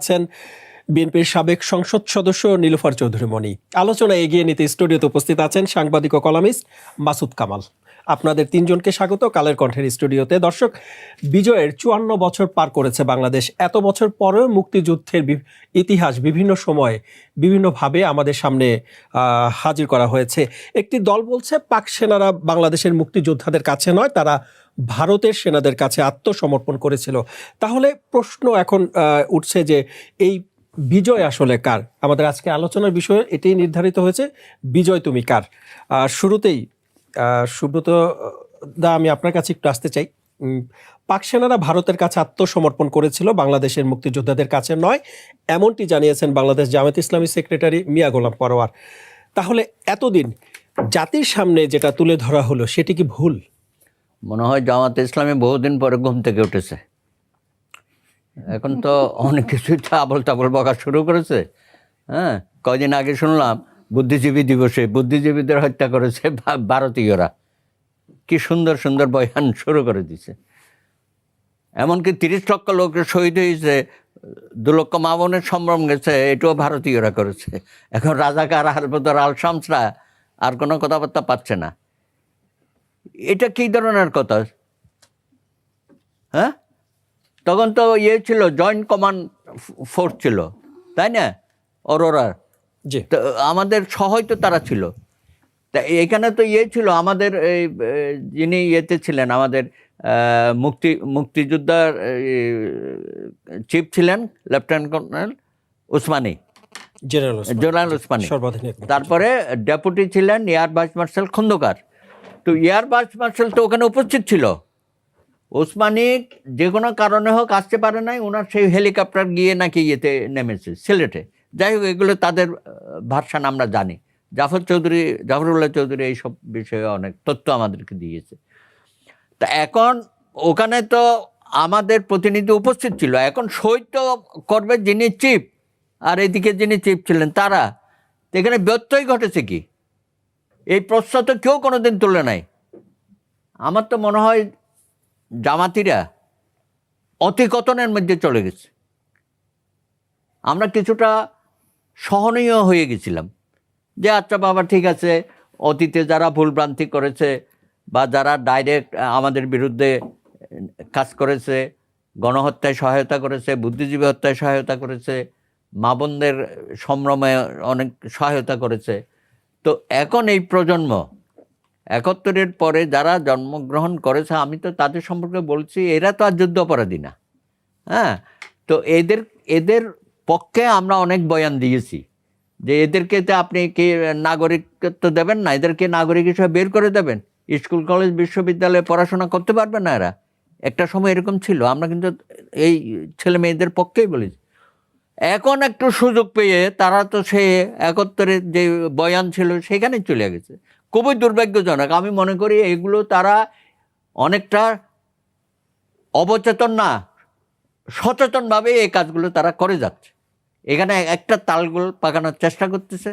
আছেন বিএনপির সাবেক সংসদ সদস্য নীলুফার চৌধুরী মনি। আলোচনা এগিয়ে নিতে স্টুডিওতে উপস্থিত আছেন সাংবাদিক ও কলামিস্ট মাসুদ কামাল। আপনাদের তিনজনকে স্বাগত কালের কণ্ঠের স্টুডিওতে। দর্শক, বিজয়ের ৫৪ বছর পার করেছে বাংলাদেশ। এত বছর পরেও মুক্তিযুদ্ধের ইতিহাস বিভিন্ন সময়ে বিভিন্নভাবে আমাদের সামনে হাজির করা হয়েছে। একটি দল বলছে পাক সেনারা বাংলাদেশের মুক্তিযোদ্ধাদের কাছে নয়, তারা ভারতের সেনাদের কাছে আত্মসমর্পণ করেছিল। তাহলে প্রশ্ন এখন উঠছে যে এই বিজয় আসলে কার? আমাদের আজকে আলোচনার বিষয় এটাই নির্ধারিত হয়েছে, বিজয় তুমি কার। শুরুতেই সুব্রত দা, আমি আপনার কাছে একটু আসতে চাই। পাক সেনারা ভারতের কাছে আত্মসমর্পণ করেছিল, বাংলাদেশের মুক্তিযোদ্ধাদের কাছে নয়, এমনটি জানিয়েছেন বাংলাদেশ জামায়াত ইসলামী সেক্রেটারি মিয়া গোলাম পরোয়ার। তাহলে এতদিন জাতির সামনে যেটা তুলে ধরা হলো সেটি কি ভুল? মনে হয় জামাত ইসলামী বহুদিন পরে ঘুম থেকে উঠেছে। এখন তো অনেক কিছুই আবল তাবল বকা শুরু করেছে। হ্যাঁ, কয়দিন আগে শুনলাম বুদ্ধিজীবী দিবসে বুদ্ধিজীবীদের হত্যা করেছে ভারতীয়রা। কি সুন্দর সুন্দর বয়ান শুরু করে দিছে। এমনকি ৩০ লক্ষ লোক শহীদ হয়েছে, ২ লক্ষ মা বোনের সম্ভ্রম গেছে, এটাও ভারতীয়রা করেছে। এখন রাজাকার আর আল শামসরা আর কোনো কথাবার্তা পাচ্ছে না। এটা কী ধরনের কথা? হ্যাঁ, তখন তো ছিল, জয়েন্ট কমান্ড ফোর্স ছিল, তাই না? অরোরার তো আমাদের সহায় তো তারা ছিল। তা এখানে তো ছিল আমাদের এই যিনি ছিলেন আমাদের মুক্তিযোদ্ধার চিফ ছিলেন lieutenant colonel Usmani, general Usmani. তারপরে ডেপুটি ছিলেন এয়ার ভাইস মার্শাল খন্দকার। তো এয়ার ভাইস মার্শাল তো ওখানে উপস্থিত ছিল। ওসমানী যে কোনো কারণে হোক আসতে পারে নাই, ওনার সেই হেলিকপ্টার গিয়ে নাকি নেমেছে সিলেটে। যাই হোক, এগুলো তাদের ভার্সান আমরা জানি। জাফরুল্লাহ চৌধুরী এইসব বিষয়ে অনেক তথ্য আমাদেরকে দিয়েছে। তা এখন ওখানে তো আমাদের প্রতিনিধি উপস্থিত ছিল। এখন সই তো করবে যিনি চিফ, আর এদিকে যিনি চিফ ছিলেন তারা। এখানে ব্যত্যয় ঘটেছে কি? এই প্রশ্ন তো কেউ কোনোদিন তুলে নাই। আমার তো মনে হয় জামাতিরা অতিকথনের মধ্যে চলে গেছে। আমরা কিছুটা সহনীয় হয়ে গেছিলাম যে আচ্ছা বাবা, ঠিক আছে, অতীতে যারা ভুলভ্রান্তি করেছে বা যারা ডাইরেক্ট আমাদের বিরুদ্ধে কাজ করেছে, গণহত্যায় সহায়তা করেছে, বুদ্ধিজীবী হত্যায় সহায়তা করেছে, মা বোনদের সম্ভ্রমে অনেক সহায়তা করেছে। তো এখন এই প্রজন্ম ৭১-এর পরে যারা জন্মগ্রহণ করেছে, আমি তো তাদের সম্পর্কে বলছি, এরা তো আর যুদ্ধ অপরাধী না। হ্যাঁ, তো এদের পক্ষে আমরা অনেক বয়ান দিয়েছি যে এদেরকে তো আপনি কি নাগরিকত্ব দেবেন না, এদেরকে নাগরিক হিসেবে বের করে দেবেন, স্কুল কলেজ বিশ্ববিদ্যালয়ে পড়াশোনা করতে পারবে না এরা। একটা সময় এরকম ছিল। আমরা কিন্তু এই ছেলে মেয়েদের পক্ষেই বলেছি। এখন একটু সুযোগ পেয়ে তারা তো সে ৭১-এর যে বয়ান ছিল সেখানে চলে গেছে। খুবই দুর্ভাগ্যজনক। আমি মনে করি এগুলো তারা অনেকটা অবচেতন না, সচেতনভাবে এই কাজগুলো তারা করে যাচ্ছে। এখানে একটা তালগোল পাকানোর চেষ্টা করতেছে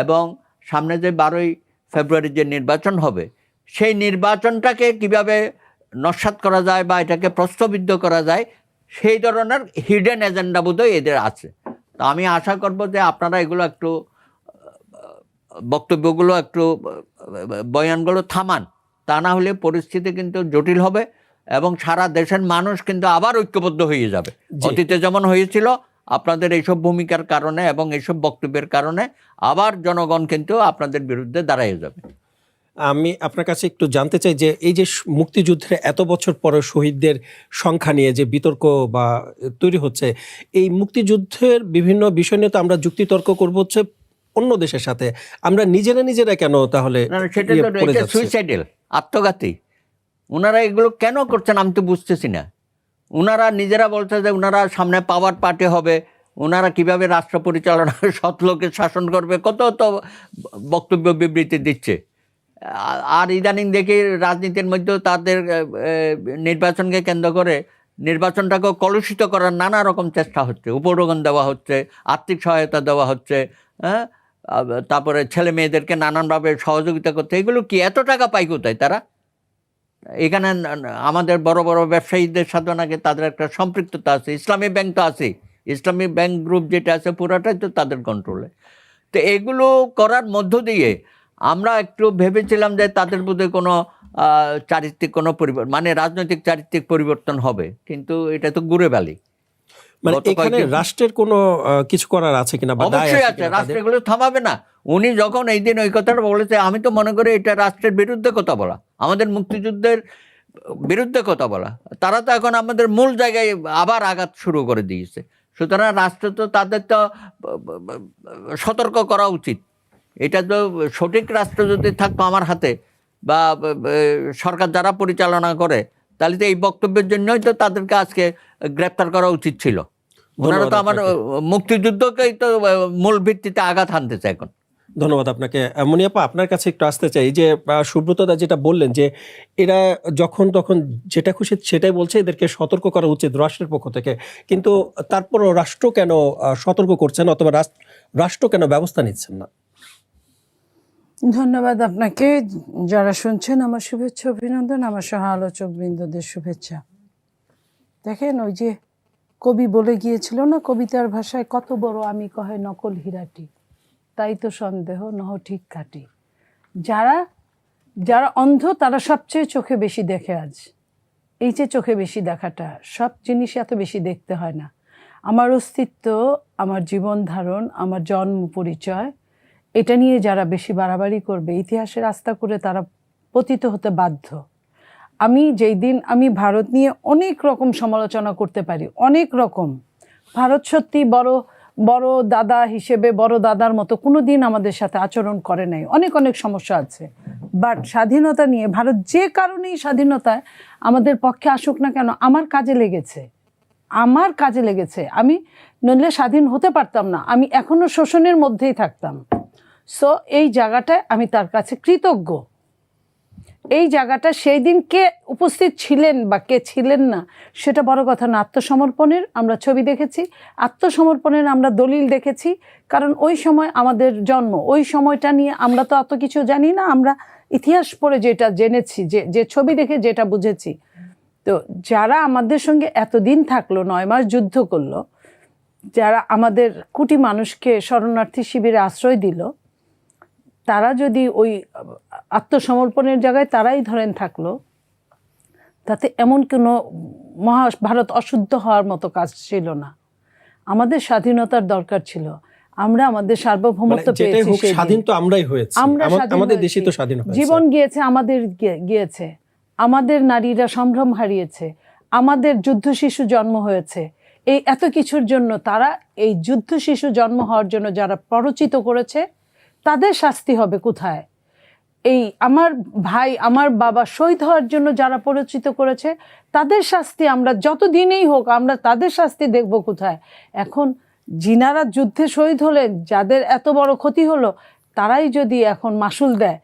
এবং সামনে যে ১২ই ফেব্রুয়ারি যে নির্বাচন হবে, সেই নির্বাচনটাকে কিভাবে নস্যাৎ করা যায় বা এটাকে প্রশ্নবিদ্ধ করা যায়, সেই ধরনের হিডেন এজেন্ডা বোধহয় এদের আছে। তো আমি আশা করব যে আপনারা এগুলো একটু বক্তব্যগুলো একটু বয়ানগুলো থামান। তা না হলে পরিস্থিতি কিন্তু জটিল হবে এবং সারা দেশের মানুষ কিন্তু আবার ঐক্যবদ্ধ হয়ে যাবে। অতীতে যেমন হয়েছিল, আপনাদের এইসব ভূমিকার কারণে এবং এইসব বক্তব্যের কারণে আবার জনগণ কিন্তু আপনাদের বিরুদ্ধে দাঁড়িয়ে যাবে। আমি আপনার কাছে একটু জানতে চাই যে এই যে মুক্তিযুদ্ধের এত বছর পরে শহীদদের সংখ্যা নিয়ে যে বিতর্ক বা তৈরি হচ্ছে, এই মুক্তিযুদ্ধের বিভিন্ন বিষয় নিয়ে তো আমরা যুক্তিতর্ক করবো হচ্ছে অন্য দেশের সাথে, আমরা নিজেরা কেন তাহলে সেটা সুইসাইডাল, আত্মঘাতী। ওনারা এগুলো কেন করছেন আমি তো বুঝতেছি না। ওনারা নিজেরা বলছে যে ওনারা সামনে পাওয়ার পার্টি হবে, ওনারা কিভাবে রাষ্ট্র পরিচালনা, সৎ লোকের শাসন করবে, কত তো বক্তব্য বিবৃতি দিচ্ছে। আর ইদানিং দেখি রাজনীতির মধ্যেও তাদের নির্বাচনকে কেন্দ্র করে নির্বাচনটাকে কলুষিত করার নানা রকম চেষ্টা হচ্ছে। উপঢৌকন দেওয়া হচ্ছে, আর্থিক সহায়তা দেওয়া হচ্ছে, হ্যাঁ, তারপরে ছেলে মেয়েদেরকে নানানভাবে সহযোগিতা করতে। এগুলো কি এত টাকা পায় কোথায় তারা? এখানে আমাদের বড় বড় ব্যবসায়ীদের সাথে নাকি তাদের একটা সম্পৃক্ততা আছে, ইসলামী ব্যাংক তো আছে, ইসলামী ব্যাংক গ্রুপ যেটা আছে পুরাটাই তো তাদের কন্ট্রোলে। তো এগুলো করার মধ্য দিয়ে আমরা একটু ভেবেছিলাম যে তাদের মধ্যে কোনো চারিত্রিক কোনো পরিবর্তন, মানে রাজনৈতিক চারিত্রিক পরিবর্তন হবে, কিন্তু এটা তো ঘুরে বালি। মানে এখানে রাষ্ট্রের কোনো কিছু করার আছে কিনা? অবশ্যই আছে, রাষ্ট্র এগুলো থামাবে না। উনি যখন এই দিন ওই কথাটা বলেছে, আমি তো মনে করি এটা রাষ্ট্রের বিরুদ্ধে কথা বলা, আমাদের মুক্তিযুদ্ধের বিরুদ্ধে কথা বলা। তারা তো এখন আমাদের মূল জায়গায় আবার আঘাত শুরু করে দিয়েছে। সুতরাং রাষ্ট্র তো তাদের তো সতর্ক করা উচিত। এটা তো সঠিক রাষ্ট্র যদি থাকতো আমার হাতে, বা সরকার যারা পরিচালনা করে, তাহলে তো এই বক্তব্যের জন্যই তো তাদেরকে আজকে গ্রেপ্তার করা উচিত ছিল। ওনারা তো আমার মুক্তিযুদ্ধকেই তো মূল ভিত্তিতে আঘাত হানতেছে এখন। ধন্যবাদ আপনাকে। মুনিয়াপা, আপনার কাছে একটু আসতে চাই যে সুব্রতদা যেটা বললেন যে এরা যখন তখন যেটা খুশি সেটাই বলছে, এদেরকে সতর্ক করা উচিত রাষ্ট্রের পক্ষ থেকে, কিন্তু তারপরও রাষ্ট্র কেন সতর্ক করছেন অথবা রাষ্ট্র কেন ব্যবস্থা নিচ্ছেন না? ধন্যবাদ আপনাকে। যারা শুনছেন আমার শুভেচ্ছা অভিনন্দন, আমার সহ আলোচক বৃন্দদের শুভেচ্ছা। দেখেন, ওই যে কবি বলে গিয়েছিল না কবিতার ভাষায়, কত বড় আমি কহে নকল হীরাটি, তাই তো সন্দেহ নহ ঠিক কাটি। যারা যারা অন্ধ তারা সবচেয়ে চোখে বেশি দেখে। আজ এই যে চোখে বেশি দেখাটা, সব জিনিস এত বেশি দেখতে হয় না। আমার অস্তিত্ব, আমার জীবন ধারণ, আমার জন্ম পরিচয়, এটা নিয়ে যারা বেশি বাড়াবাড়ি করবে, ইতিহাসের রাস্তা করে তারা পতিত হতে বাধ্য। আমি যেই দিন আমি ভারত নিয়ে অনেক রকম সমালোচনা করতে পারি, অনেক রকম। ভারত সত্যি বড় বড় দাদা হিসেবে বড় দাদার মতো কোনো দিন আমাদের সাথে আচরণ করে নাই, অনেক অনেক সমস্যা আছে। বাট স্বাধীনতা নিয়ে ভারত যে কারণেই স্বাধীনতায় আমাদের পক্ষে আসুক না কেন, আমার কাজে লেগেছে, আমার কাজে লেগেছে। আমি নইলে স্বাধীন হতে পারতাম না, আমি এখনো শোষণের মধ্যেই থাকতাম। সো এই জায়গাটায় আমি তার কাছে কৃতজ্ঞ। এই জায়গাটা সেই দিন কে উপস্থিত ছিলেন বা কে ছিলেন না সেটা বড় কথা না। আত্মসমর্পণের আমরা ছবি দেখেছি, আত্মসমর্পণের আমরা দলিল দেখেছি, কারণ ওই সময় আমাদের জন্ম, ওই সময়টা নিয়ে আমরা তো অত কিছু জানি না। আমরা ইতিহাস পড়ে যেটা জেনেছি, যে ছবি দেখে যেটা বুঝেছি। তো যারা আমাদের সঙ্গে এতদিন থাকলো, 9 মাস যুদ্ধ করলো, যারা আমাদের কোটি মানুষকে শরণার্থী শিবিরে আশ্রয় দিল, তারা যদি ওই আত্মসমর্পণের জায়গায় তারাই ধরেন থাকলো, তাতে এমন কোনো ভারত অশুদ্ধ হওয়ার মতো কাজ ছিল না। আমাদের স্বাধীনতার দরকার ছিল। আমরা আমাদের সার্বভৌমত্ব পেয়েছি, স্বাধীন তো আমরাই হয়েছি, আমাদের দেশই তো স্বাধীন হয়েছে। জীবন গিয়েছে আমাদের, গিয়েছে আমাদের নারীরা সম্ভ্রম হারিয়েছে, আমাদের যুদ্ধ শিশু জন্ম হয়েছে। এই এত কিছুর জন্য তারা, এই যুদ্ধ শিশু জন্ম হওয়ার জন্য যারা প্ররোচিত করেছে, তাদের শাস্তি হবে কোথায়? এই আমার ভাই, আমার বাবা শহীদ হওয়ার জন্য যারা প্ররোচিত করেছে, তাদের শাস্তি আমরা যতদিনেই হোক আমরা তাদের শাস্তি দেখব কোথায়? এখন যিনারা যুদ্ধে শহীদ হলেন, যাদের এত বড় ক্ষতি হলো, তারাই যদি এখন মাসুল দেয়,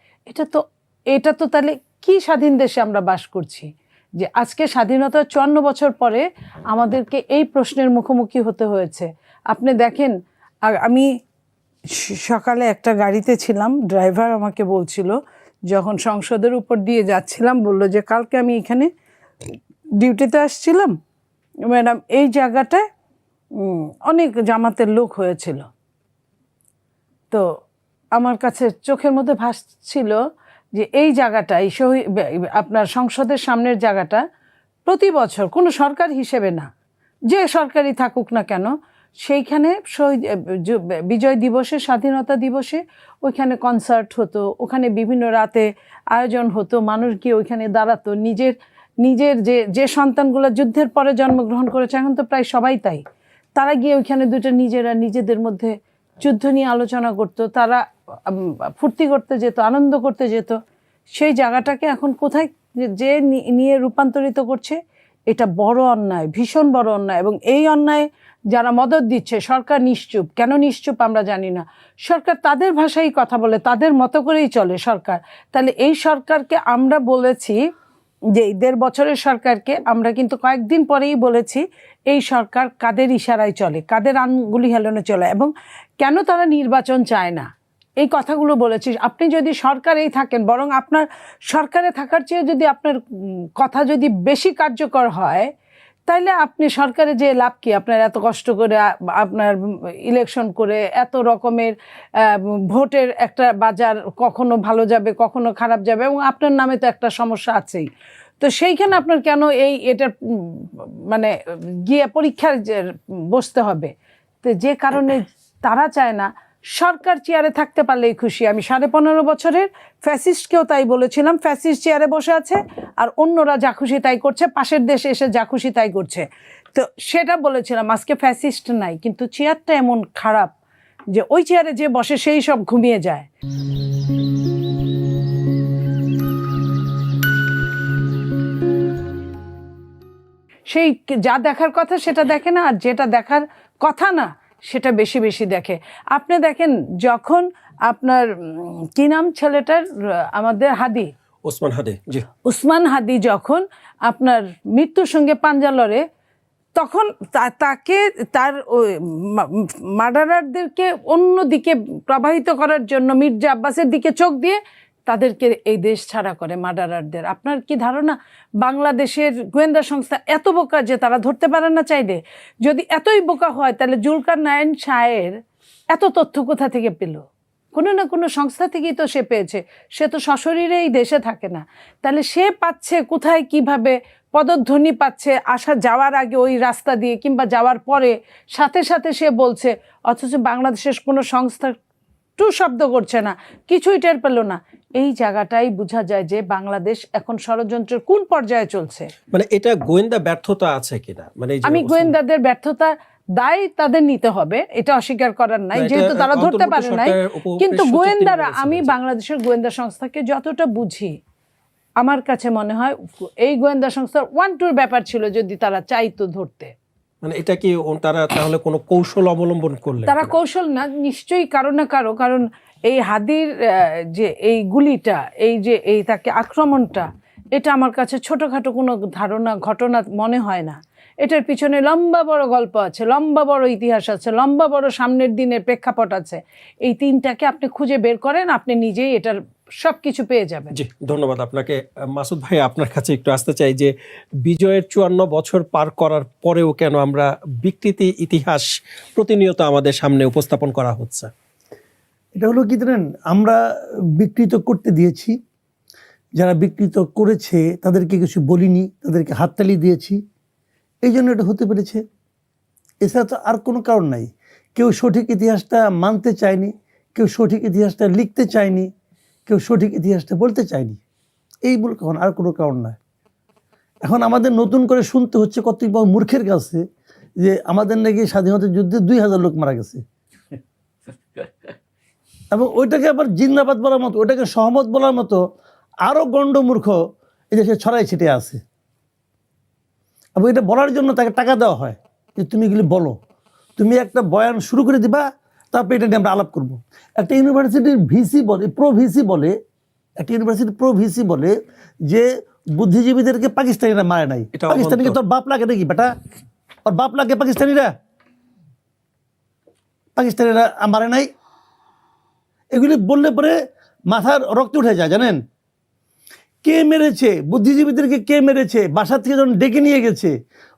এটা তো তাহলে কি স্বাধীন দেশে আমরা বাস করছি? যে আজকে স্বাধীনতার 54 বছর পরে আমাদেরকে এই প্রশ্নের মুখোমুখি হতে হয়েছে। আপনি দেখেন, আমি সকালে একটা গাড়িতে ছিলাম, ড্রাইভার আমাকে বলছিল, যখন সংসদের উপর দিয়ে যাচ্ছিলাম, বললো যে কালকে আমি এখানে ডিউটিতে আসছিলাম ম্যাডাম, এই জায়গাটায় অনেক জামাতের লোক হয়েছিল। তো আমার কাছে চোখের মধ্যে ভাসছিল যে এই জায়গাটা, এই আপনার সংসদের সামনের জায়গাটা প্রতি বছর কোনো সরকার হিসেবে না, যে সরকারই থাকুক না কেন, সেইখানে বিজয় দিবসে, স্বাধীনতা দিবসে ওইখানে কনসার্ট হতো, ওখানে বিভিন্ন রাতে আয়োজন হতো, মানুষ গিয়ে ওইখানে দাঁড়াতো। নিজের যে সন্তানগুলো যুদ্ধের পরে জন্মগ্রহণ করেছে, এখন তো প্রায় সবাই তাই, তারা গিয়ে ওইখানে নিজেদের মধ্যে যুদ্ধ নিয়ে আলোচনা করতো, তারা ফুর্তি করতে যেত, আনন্দ করতে যেত। সেই জায়গাটাকে এখন কোথায় যে নিয়ে রূপান্তরিত করছে, এটা বড় অন্যায়, ভীষণ বড় অন্যায়। এবং এই অন্যায় যারা মদত দিচ্ছে, সরকার নিশ্চুপ। কেন নিশ্চুপ আমরা জানি না। সরকার তাদের ভাষায় কথা বলে, তাদের মতো করেই চলে সরকার। তাহলে এই সরকারকে আমরা বলেছি যে 1.5 বছরের সরকারকে আমরা কিন্তু কয়েকদিন পরেই বলেছি এই সরকার কাদের ইশারায় চলে, কাদের আঙ্গুলি হেলানো চলে, এবং কেন তারা নির্বাচন চায় না, এই কথাগুলো বলেছি। আপনি যদি সরকারেই থাকেন, বরং আপনার সরকারে থাকার চেয়ে যদি আপনার কথা যদি বেশি কার্যকর হয়, তাইলে আপনি সরকারে যে লাভ কি? আপনার এত কষ্ট করে আপনার ইলেকশন করে এত রকমের ভোটের একটা বাজার, কখনো ভালো যাবে কখনো খারাপ যাবে, এবং আপনার নামে তো একটা সমস্যা আছেই। তো সেইখানে আপনার কেন এটার মানে গিয়ে পরীক্ষার বসতে হবে? তো যে কারণে তারা চায় না, সরকার চেয়ারে থাকতে পারলেই খুশি। আমি 15.5 বছরের ফ্যাসিস্টকেও তাই বলেছিলাম, ফ্যাসিস্ট চেয়ারে বসে আছে আর অন্যরা যা খুশি তাই করছে, পাশের দেশে এসে যা খুশি তাই করছে। তো সেটা বলেছিলাম, আজকে ফ্যাসিস্ট নাই, কিন্তু চেয়ারটা এমন খারাপ যে ওই চেয়ারে যে বসে সেই সব ঘুমিয়ে যায়। সেই যা দেখার কথা সেটা দেখে না, আর যেটা দেখার কথা না সেটা বেশি বেশি দেখে। আপনি দেখেন, যখন আপনার কি নাম ছেলেটার, আমাদের হাদি, ওসমান হাদি, জি, উসমান হাদি যখন আপনার মৃত্যুর সঙ্গে পাঞ্জা লড়ে, তখন তাকে তার মার্ডারারদেরকে অন্য দিকে প্রবাহিত করার জন্য মির্জা আব্বাসের দিকে চোখ দিয়ে তাদেরকে এই দেশ ছাড়া করে মার্ডারারদের। আপনার কি ধারণা বাংলাদেশের গোয়েন্দা সংস্থা এত বোকা যে তারা ধরতে পারে না চাইলে? যদি এতই বোকা হয় তাহলে জুলকারনাইন শাহের এত তথ্য কোথা থেকে পেল? কোনো না কোনো সংস্থা থেকেই তো সে পেয়েছে। সে তো সশরীরে এই দেশে থাকে না, তাহলে সে পাচ্ছে কোথায়, কিভাবে পদধ্বনি পাচ্ছে আসা যাওয়ার আগে ওই রাস্তা দিয়ে, কিংবা যাওয়ার পরে সাথে সাথে সে বলছে, অথচ বাংলাদেশের কোনো সংস্থা টু শব্দ করছে না, কিছুই টের পেল না। এই জায়গাটাই বোঝা যায় যে বাংলাদেশ এখন ষড়যন্ত্রের কোন পর্যায়ে চলছে। মানে এটা গোয়েন্দা ব্যর্থতা আছে কিনা, মানে আমি গোয়েন্দাদের ব্যর্থতা দায় তাদের নিতে হবে, এটা অস্বীকার করার নাই, যেহেতু তারা ধরতে পারে নাই। কিন্তু গোয়েন্দারা, আমি বাংলাদেশের গোয়েন্দা সংস্থাকে যতটা বুঝি, আমার কাছে মনে হয় এই গোয়েন্দা সংস্থার 1-2 ব্যাপার ছিল যদি তারা চাইতো ধরতে। মানে এটা কি তারা তাহলে কোনো কৌশল অবলম্বন করলেন? তারা কৌশল না, নিশ্চয়ই কারো না কারো, কারণ এই হাদির যে এই গুলিটা, এই যে এই তাকে আক্রমণটা, এটা আমার কাছে ছোটখাটো কোনো ঘটনা মনে হয় না। এটার পিছনে লম্বা বড় গল্প আছে, লম্বা বড় ইতিহাস আছে, লম্বা বড় সামনের দিনের প্রেক্ষাপট আছে। এই 3টাকে আপনি খুঁজে বের করেন, আপনি নিজেই এটার সব কিছু পেয়ে যাবেন। জি, ধন্যবাদ আপনাকে। মাসুদ ভাই, আপনার কাছে একটু আসতে চাই যে বিজয়ের 54 বছর পার করার পরেও কেন আমরা বিকৃতি ইতিহাস প্রতিনিয়ত আমাদের সামনে উপস্থাপন করা হচ্ছে? এটা হলো কি জানেন, আমরা বিকৃত করতে দিয়েছি, যারা বিকৃত করেছে তাদেরকে কিছু বলিনি, তাদেরকে হাততালি দিয়েছি, এই জন্য এটা হতে পেরেছে। এছাড়া তো আর কোনো কারণ নাই। কেউ সঠিক ইতিহাসটা মানতে চায়নি, কেউ সঠিক ইতিহাসটা লিখতে চায়নি, কেউ সঠিক ইতিহাসটা বলতে চায়নি, এই বলে কারণ, আর কোনো কারণ নয়। এখন আমাদের নতুন করে শুনতে হচ্ছে কতৃপক্ষ মূর্খের কাছে যে আমাদের নাকি স্বাধীনতা যুদ্ধে 2000 লোক মারা গেছে, এবং ওইটাকে আবার জিন্দাবাদ বলার মতো, ওইটাকে সহমত বলার মতো আরও গণ্ডমূর্খ এই দেশে ছড়াই ছিটে আছে। এবং এটা বলার জন্য তাকে টাকা দেওয়া হয় যে তুমি এগুলি বলো, তুমি একটা বয়ান শুরু করে দিবা, তারপরে এটা নিয়ে আমরা আলাপ করবো। একটা ইউনিভার্সিটির ভিসি বলে, একটা ইউনিভার্সিটির প্রো ভিসি বলে যে বুদ্ধিজীবীদেরকে পাকিস্তানিরা মারে নাই। পাকিস্তানিকে তোর বাপ লাগে নাকি বেটা? ওর বাপ লাগে পাকিস্তানিরা মারে নাই? এগুলি বললে পরে মাথার রক্ত উঠে যায়। জানেন কে মেরেছে বুদ্ধিজীবীদেরকে? কে মেরেছে? বাসা থেকে যখন ডেকে নিয়ে গেছে,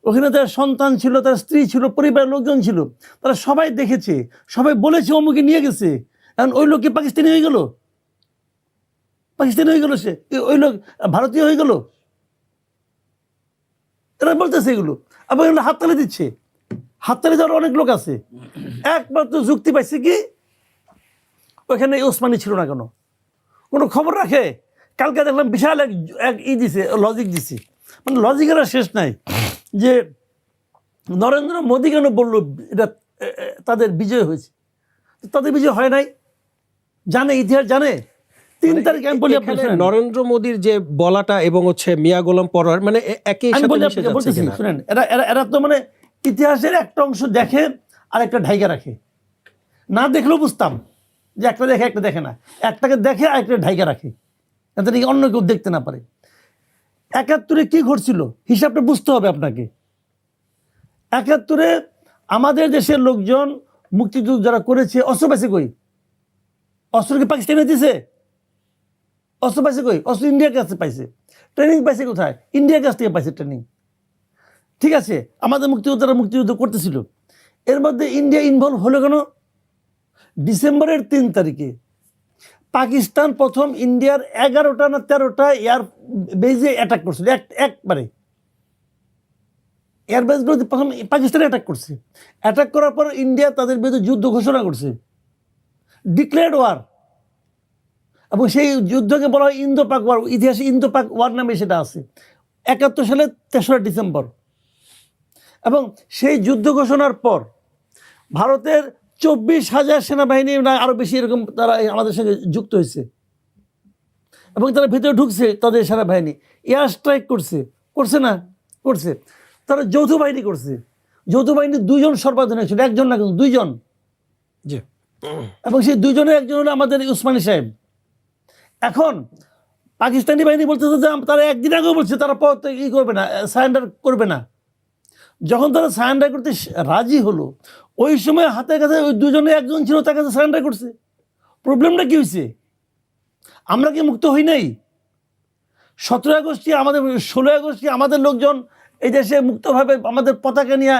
ওখানে তার সন্তান ছিল, তার স্ত্রী ছিল, পরিবারের লোকজন ছিল, তারা সবাই দেখেছে, সবাই বলেছে অমুকে নিয়ে গেছে। এখন ওই লোককে পাকিস্তানি হয়ে গেল, সে ওই লোক ভারতীয় হয়ে গেল। এরা বলতেছে এগুলো, আবার এগুলো হাততালি দিচ্ছে। হাততালি দেওয়ার অনেক লোক আছে। একমাত্র যুক্তি পাইছে কি, ওইখানে ওসমানী ছিল না কেন? কোনো খবর রাখে? কালকে দেখলাম বিশাল এক দিছে, লজিক দিছে, মানে লজিকের আর শেষ নাই। যে নরেন্দ্র মোদী কেন বললো এটা তাদের বিজয় হয়েছে? তাদের বিজয় হয় নাই, জানে, ইতিহাস জানে। 3 তারিখ আমি বলি নরেন্দ্র মোদীর যে বলাটা এবং হচ্ছে মিয়া গোলাম পরোয়ার, মানে একই সাথে বলতেছি, শুনেন, এরা তো মানে ইতিহাসের একটা অংশ দেখে আর একটা ঢাইকা রাখে। না দেখলেও বুঝতাম যে একটা দেখে একটা দেখে না, একটাকে দেখে আর একটা ঢাইকা রাখে, যাতে নাকি অন্য কেউ দেখতে না পারে। 71-এ কি ঘটছিল হিসাবটা বুঝতে হবে আপনাকে। 71-এ আমাদের দেশের লোকজন মুক্তিযুদ্ধ যারা করেছে, অস্ত্র পাইছে কই? অস্ত্র কি পাকিস্তানে দিছে? অস্ত্র পাইছে কই? অস্ত্র ইন্ডিয়ার কাছে পাইছে। ট্রেনিং পাইছে কোথায়? ইন্ডিয়ার কাছ থেকে পাইছে ট্রেনিং। ঠিক আছে, আমাদের মুক্তিযোদ্ধারা মুক্তিযুদ্ধ করতেছিল, এর মধ্যে ইন্ডিয়া ইনভলভ হলো কেন? ডিসেম্বরের 3 তারিখে পাকিস্তান প্রথম ইন্ডিয়ার 11টা না 13টা এয়ার বেজে অ্যাটাক করছিল, একবারে এয়ার বেসগুলো প্রথম পাকিস্তানে অ্যাটাক করছে। অ্যাটাক করার পর ইন্ডিয়া তাদের বিরুদ্ধে যুদ্ধ ঘোষণা করছে, ডিক্লেয়ার্ড ওয়ার, এবং সেই যুদ্ধকে বলা হয় ইন্দো পাক ওয়ার, ইতিহাসে ইন্দো পাক ওয়ার নামে সেটা আছে, 71 সালের 3রা ডিসেম্বর। এবং সেই যুদ্ধ ঘোষণার পর ভারতের 24,000 সেনাবাহিনী না আরও বেশি এরকম তারা আমাদের সঙ্গে যুক্ত হয়েছে, এবং তারা ভিতরে ঢুকছে, তাদের সেনাবাহিনী এয়ার স্ট্রাইক করছে না করছে, তারা যৌথ বাহিনী করছে। যৌথ বাহিনী 2 জন সর্বাধিনায়ক ছিল, 1 জন না কিন্তু 2 জন, এবং সেই 2 জনের একজন হলো আমাদের উসমানী সাহেব। এখন পাকিস্তানি বাহিনী বলতেছে যে তারা একদিন আগেও বলছে তারা পথ করবে না, সারেন্ডার করবে না। যখন তারা সারেন্ডার করতে রাজি হলো, ওই সময় হাতের কাছে ওই 2 জনের 1 জন ছিল, তার কাছে সারেন্ডার করছে। প্রবলেমটা কি হয়েছে? আমরা কি মুক্ত হই নাই? 17 আগস্ট কি আমাদের, 16 আগস্ট কি আমাদের লোকজন এই দেশে মুক্তভাবে আমাদের পতাকা নিয়ে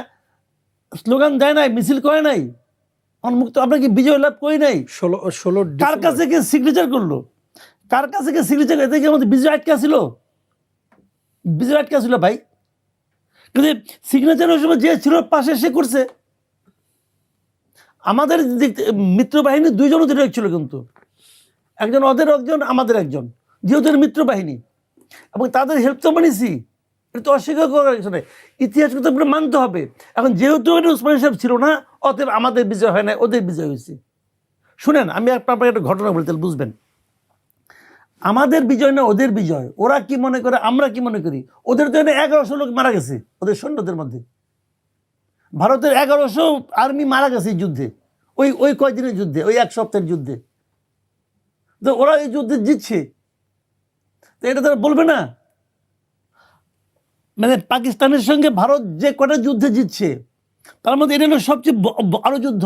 স্লোগান দেয় নাই, মিছিল করে নাই? মুক্ত আমরা কি বিজয় লাভ করি নাই? 16 কার কাছে কি সিগনেচার করলো? কার কাছে কি সিগনেচার? এতে কি আমাদের বিজয় আটকা ছিল? বিজয় আটকা ছিল ভাই, কিন্তু সিগনেচার ওই সময় যে ছিল পাশে সে করছে। আমাদের মিত্র বাহিনী 2 জন অধিনায়ক ছিল, কিন্তু একজন ওদের, একজন আমাদের, একজন যেহেতু মিত্র বাহিনী, এবং তাদের হেল্প তো মানিছি, এটা তো অস্বীকার করার কিছু নেই, ইতিহাসকে তো মানতে হবে। এখন যেহেতু উসমানী সাহেব ছিল না, অতএব আমাদের বিজয় হয় না, ওদের বিজয় হয়েছে। শুনেন, আমি আপনাকে একটা ঘটনা বলতে বুঝবেন। আমাদের বিজয় না ওদের বিজয়। ওরা কি মনে করে, আমরা কি মনে করি? ওদের তো 1100 লোক মারা গেছে ওদের সৈন্যদের মধ্যে। ভারতের 1100 আর্মি মারা গেছে এই যুদ্ধে, ওই কয়দিনের যুদ্ধে, ওই 1 সপ্তাহের যুদ্ধে। তো ওরা এই যুদ্ধে জিতছে, তো এটা তারা বলবে না? মানে পাকিস্তানের সঙ্গে ভারত যে কটা যুদ্ধে জিতছে, তার মধ্যে এটা হলো সবচেয়ে বড় যুদ্ধ।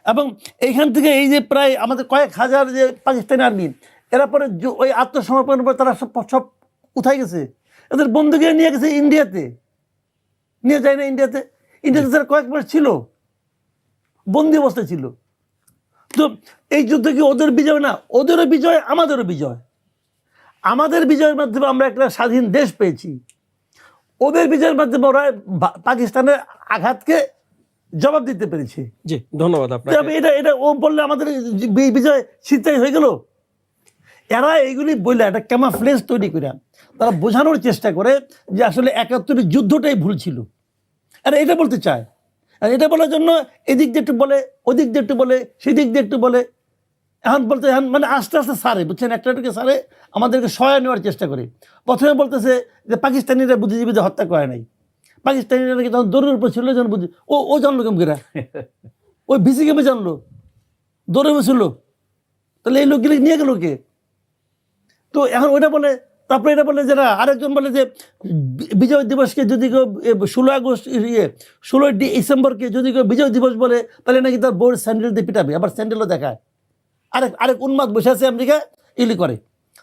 এবং এইখান থেকে এই যে প্রায় আমাদের কয়েক হাজার যে পাকিস্তানি আর্মি, এরা পরে ওই আত্মসমর্পণের পর তারা সব কোথায় গেছে? এদের বন্দুকে নিয়ে গেছে ইন্ডিয়াতে, নিয়ে যায় না ইন্ডিয়াতে? ইন্ডিয়াতে তারা কয়েক মাস ছিল, বন্দি অবস্থায় ছিল। তো এই যুদ্ধ কি ওদের বিজয় না? ওদেরও বিজয়, আমাদেরও বিজয়। আমাদের বিজয়ের মাধ্যমে আমরা একটা স্বাধীন দেশ পেয়েছি, ওদের বিজয়ের মাধ্যমে ওরা পাকিস্তানের আঘাতকে জবাব দিতে পেরেছে। জি, ধন্যবাদ আপনাকে। এটা ও বললে আমাদের বিজয় ছিনতাই হয়ে গেল। এরা এইগুলি বললে একটা ক্যামাফ্লেজ তৈরি করে তারা বোঝানোর চেষ্টা করে যে আসলে 71 যুদ্ধটাই ভুল ছিল। আর এটা বলতে চায়, আর এটা বলার জন্য এদিক দিয়ে একটু বলে, ওদিক দিয়ে একটু বলে, সেদিক দিয়ে একটু বলে, এখন মানে আস্তে আস্তে সারে, বুঝছেন, একটাকে সারে আমাদেরকে সহায় নেওয়ার চেষ্টা করে। প্রথমে বলতেছে যে পাকিস্তানিরা বুদ্ধিজীবীদের হত্যা করে নাই, পাকিস্তানিরা নাকি তখন দৌড়ের উপর ছিল, যখন বুঝি ও জানলো কেমন করে? ওই ভিসি কেমে জানলো? দৌড়ে বসছিল, তাহলে এই লোকগুলি নিয়ে গেল কে? তো এখন ওইটা বলে, তারপরে এটা বলে যে না, আরেকজন বলে যে বিজয় দিবসকে যদি কেউ 16 আগস্ট 16 ডিসেম্বরকে যদি কেউ বিজয় দিবস বলে, তাহলে নাকি তার বউয়ের স্যান্ডেল দিয়ে পিটাবে, আবার স্যান্ডেলও দেখায়। আরেক উন্মাদ বসে আছে আমেরিকা, এগুলি করে।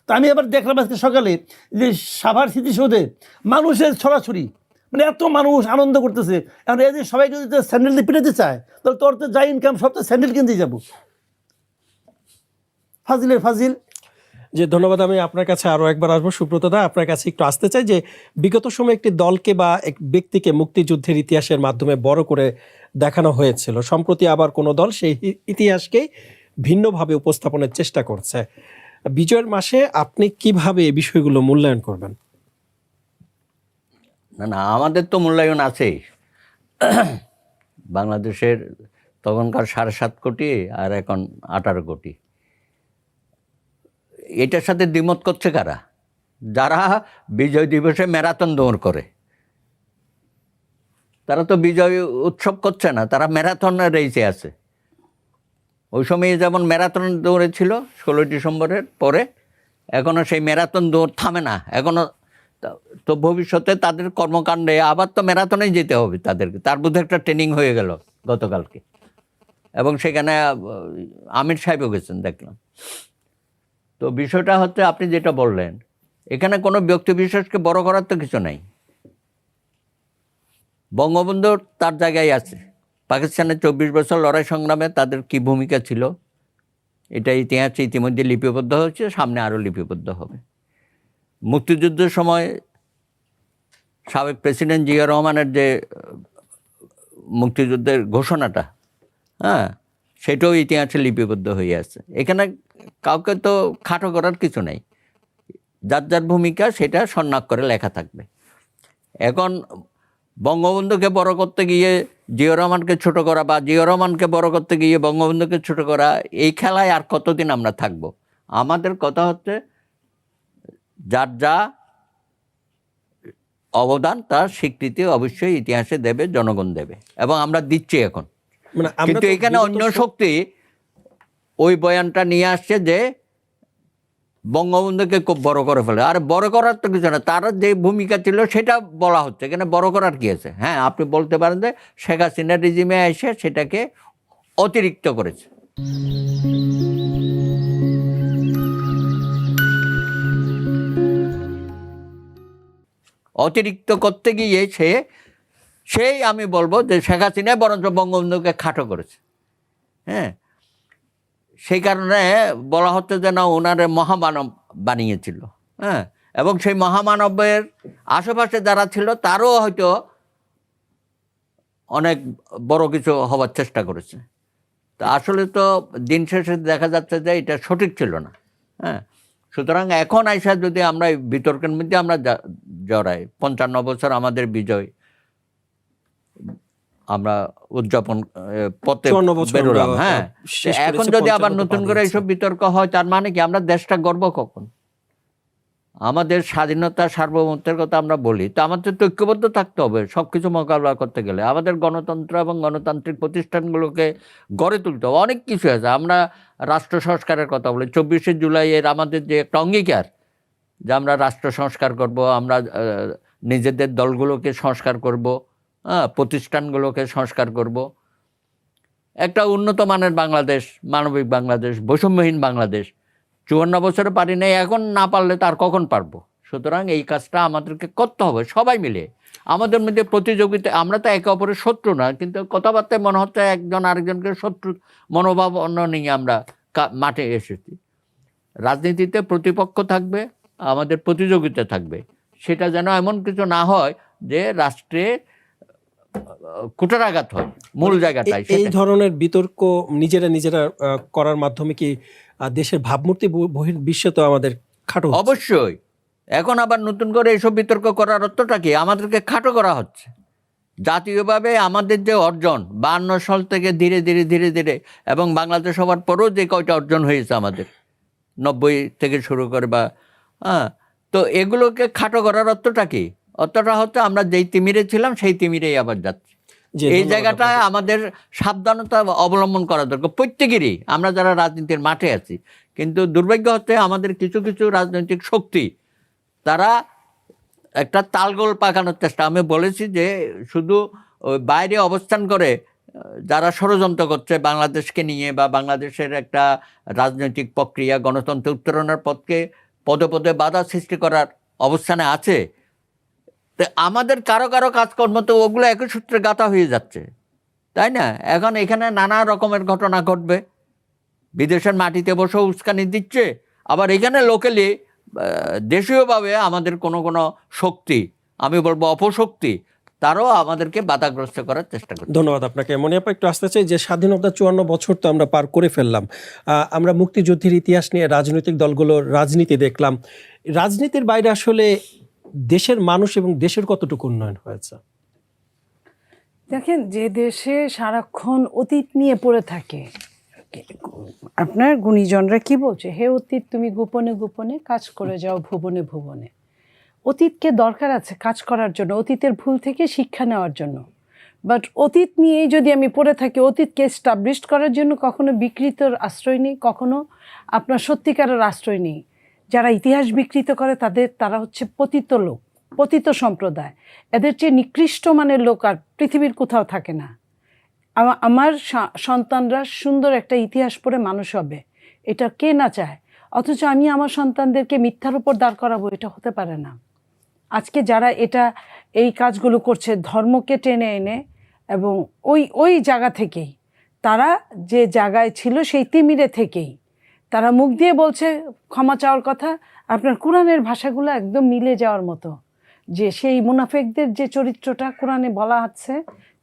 তো আমি আবার দেখলাম আজকে সকালে যে সাভার স্মৃতিসৌধে মানুষের ছড়াছড়ি, মানে এত মানুষ আনন্দ করতেছে। এখন এই যে সবাইকে যদি স্যান্ডেল দিয়ে পিটাতে চায়, তাহলে তোর তো যা ইনকাম সব তো স্যান্ডেল কিনতে যাবো। ফাজিলের ফাজিল। যে ধন্যবাদ। আমি আপনার কাছে আরো একবার আসবো। সুব্রত দা, আপনার কাছে একটু আসতে চাই যে বিগত সময়ে একটি দলকে বা এক ব্যক্তিকে মুক্তিযুদ্ধের ইতিহাসের মাধ্যমে বড় করে দেখানো হয়েছিল, সম্প্রতি আবার কোনো দল সেই ইতিহাসকে ভিন্নভাবে উপস্থাপনের চেষ্টা করছে। বিজয়ের মাসে আপনি কিভাবে এই বিষয়গুলো মূল্যায়ন করবেন? না, আমাদের তো মূল্যায়ন আছেই। বাংলাদেশের তখনকার 7.5 কোটি আর এখন 18 কোটি। এটার সাথে দ্বিমত করছে কারা? যারা বিজয় দিবসে ম্যারাথন দৌড় করে, তারা তো বিজয় উৎসব করছে না, তারা ম্যারাথন রেসে আছে। ওই সময়ে যেমন ম্যারাথন দৌড়ে ছিল 16 ডিসেম্বরের পরে, এখনও সেই ম্যারাথন দৌড় থামে না। এখনও তো ভবিষ্যতে তাদের কর্মকাণ্ডে আবার তো ম্যারাথনেই যেতে হবে তাদেরকে। তার মধ্যে একটা ট্রেনিং হয়ে গেল গতকালকে, এবং সেখানে আমির সাহেবও গেছেন দেখলাম। তো বিষয়টা হচ্ছে আপনি যেটা বললেন, এখানে কোনো ব্যক্তি বিশেষকে বড় করার তো কিছু নাই। বঙ্গবন্ধু তার জায়গায় আছে। পাকিস্তানের 24 বছর লড়াই সংগ্রামে তাদের কি ভূমিকা ছিল এটা ইতিহাসে ইতিমধ্যে লিপিবদ্ধ হয়েছে, সামনে আরও লিপিবদ্ধ হবে। মুক্তিযুদ্ধের সময় সাবেক প্রেসিডেন্ট জিয়া রহমানের যে মুক্তিযুদ্ধের ঘোষণাটা, হ্যাঁ, সেটাও ইতিহাসে লিপিবদ্ধ হয়ে আছে। এখানে কাউকে তো খাটো করার কিছু নেই, যার যার ভূমিকা সেটা সন্ন্যাস করে লেখা থাকবে। এখন বঙ্গবন্ধুকে বড় করতে গিয়ে জিয়া রহমানকে ছোট করা বা জিয়া রহমানকে বড় করতে গিয়ে বঙ্গবন্ধুকে ছোট করা, এই খেলায় আর কতদিন আমরা থাকব? আমাদের কথা হচ্ছে যার যা অবদান তার স্বীকৃতি অবশ্যই ইতিহাসে দেবে, জনগণ দেবে, এবং আমরা দিচ্ছি এখন। কিন্তু এখানে অন্য শক্তি ওই বয়ানটা নিয়ে আসছে যে বঙ্গবন্ধুকে খুব বড় করে ফেলে। আর বড় করার তো কিছু না, তার যে ভূমিকা ছিল সেটা বলা হচ্ছে। এখানে বড় করার কি আছে? হ্যাঁ, আপনি বলতে পারেন যে শেখ হাসিনা রিজিমে এসে সেটাকে অতিরিক্ত করেছে। অতিরিক্ত করতে গিয়ে সেই আমি বলবো যে শেখ হাসিনা বরঞ্চ বঙ্গবন্ধুকে খাটো করেছে। হ্যাঁ, সেই কারণে বলা হচ্ছে যে না, ওনারে মহামানব বানিয়েছিল। হ্যাঁ, এবং সেই মহামানবের আশেপাশে যারা ছিল তারও হয়তো অনেক বড় কিছু হবার চেষ্টা করেছে। তো আসলে তো দিন শেষে দেখা যাচ্ছে যে এটা সঠিক ছিল না। হ্যাঁ, সুতরাং এখন আইসা যদি আমরা বিতর্কের মধ্যে আমরা জড়াই, 55 বছর আমাদের বিজয় আমরা উদযাপন পথে বেরোলাম। হ্যাঁ, এখন যদি আবার নতুন করে এইসব বিতর্ক হয়, তার মানে কি আমরা দেশটা গর্ব কখন? আমাদের স্বাধীনতা সার্বভৌমত্বের কথা আমরা বলি, তো আমাদের তো ঐক্যবদ্ধ থাকতে হবে সব কিছু মোকাবিলা করতে গেলে। আমাদের গণতন্ত্র এবং গণতান্ত্রিক প্রতিষ্ঠানগুলোকে গড়ে তুলতে হবে। অনেক কিছু আছে। আমরা রাষ্ট্র সংস্কারের কথা বলি, 24শে জুলাইয়ের আমাদের যে একটা অঙ্গীকার যে আমরা রাষ্ট্র সংস্কার করব, আমরা নিজেদের দলগুলোকে সংস্কার করব, হ্যাঁ, প্রতিষ্ঠানগুলোকে সংস্কার করব, একটা উন্নত মানের বাংলাদেশ, মানবিক বাংলাদেশ, বৈষম্যহীন বাংলাদেশ। 54 বছরে পারি নাই, এখন না পারলে তার কখন পারবো? সুতরাং এই কাজটা আমাদেরকে করতে হবে সবাই মিলে। আমাদের মধ্যে প্রতিযোগিতা, আমরা তো একে অপরের শত্রু না, কিন্তু কথাবার্তায় মনে হচ্ছে একজন আরেকজনকে শত্রু মনোভাব নিয়ে আমরা মাঠে এসেছি। রাজনীতিতে প্রতিপক্ষ থাকবে, আমাদের প্রতিযোগিতা থাকবে, সেটা যেন এমন কিছু না হয় যে রাষ্ট্রে কুটারাঘাত হয় মূল জায়গাটাই। এই ধরনের বিতর্ক নিজেরা করার মাধ্যমে কি দেশের ভাবমূর্তি বহির্বিশ্বে তো আমাদের খাটো? অবশ্যই। এখন আবার নতুন করে এইসব বিতর্ক করার অর্থটা কি? আমাদেরকে খাটো করা হচ্ছে। জাতীয়ভাবে আমাদের যে অর্জন 52 সাল থেকে ধীরে ধীরে এবং বাংলাদেশ হওয়ার পরেও যে কয়টা অর্জন হয়েছে আমাদের 90 থেকে শুরু করে বা তো এগুলোকে খাটো করার অর্থটা কি? অর্থটা হচ্ছে আমরা যেই তিমিরে ছিলাম সেই তিমিরেই আবার যাচ্ছি। এই জায়গাটায় আমাদের সাবধানতা অবলম্বন করা দরকার প্রত্যেকেরই, আমরা যারা রাজনীতির মাঠে আছি। কিন্তু দুর্ভাগ্য হচ্ছে আমাদের কিছু রাজনৈতিক শক্তি তারা একটা তালগোল পাকানোর চেষ্টা। আমি বলেছি যে শুধু বাইরে অবস্থান করে যারা ষড়যন্ত্র করছে বাংলাদেশকে নিয়ে বা বাংলাদেশের একটা রাজনৈতিক প্রক্রিয়া গণতন্ত্র উত্তরণের পথকে পদে পদে বাধা সৃষ্টি করার অবস্থানে আছে, তো আমাদের কারো কাজকর্ম তো ওগুলো একই সূত্রে গাঁথা হয়ে যাচ্ছে, তাই না? এখন এখানে নানা রকমের ঘটনা ঘটবে, বিদেশের মাটিতে বসে উস্কানি দিচ্ছে, আবার এখানে লোকালি দেশীয়ভাবে আমাদের কোনো শক্তি, আমি বলবো অপশক্তি, তারাও আমাদেরকে বাধাগ্রস্ত করার চেষ্টা করছে। ধন্যবাদ আপনাকে। মনে আপা একটু আসতে চাই যে স্বাধীনতা 54 বছর তো আমরা পার করে ফেললাম, আমরা মুক্তিযুদ্ধের ইতিহাস নিয়ে রাজনৈতিক দলগুলোর রাজনীতি দেখলাম। রাজনীতির বাইরে আসলে দেশের মানুষ এবং দেশের কতটুকু উন্নয়ন হয়েছে? দেখেন, যে দেশে সারাক্ষণ অতীত নিয়ে পড়ে থাকে, আপনার গুণীজনরা কি বলছে, হে অতীত তুমি গোপনে গোপনে কাজ করে যাও ভুবনে ভুবনে। অতীতকে দরকার আছে কাজ করার জন্য, অতীতের ভুল থেকে শিক্ষা নেওয়ার জন্য। বাট অতীত নিয়েই যদি আমি পড়ে থাকি, অতীতকে এস্টাবলিশ করার জন্য কখনো বিকৃতর আশ্রয় নেই, কখনো আপনার সত্যিকারের আশ্রয় নেই। যারা ইতিহাস বিকৃত করে তারা হচ্ছে পতিত লোক, পতিত সম্প্রদায়। এদের চেয়ে নিকৃষ্ট মানের লোক আর পৃথিবীর কোথাও থাকে না। আমার সন্তানরা সুন্দর একটা ইতিহাস পড়ে মানুষ হবে, এটা কে না চায়? অথচ আমি আমার সন্তানদেরকে মিথ্যার উপর দাঁড় করাবো, এটা হতে পারে না। আজকে যারা এই কাজগুলো করছে ধর্মকে টেনে এনে, এবং ওই জায়গা থেকেই তারা যে জায়গায় ছিল সেই তিমিরে থেকেই তারা মুখ দিয়ে বলছে ক্ষমা চাওয়ার কথা। আপনার কোরআনের ভাষাগুলো একদম মিলে যাওয়ার মতো, যে সেই মুনাফেকদের যে চরিত্রটা কোরআনে বলা আছে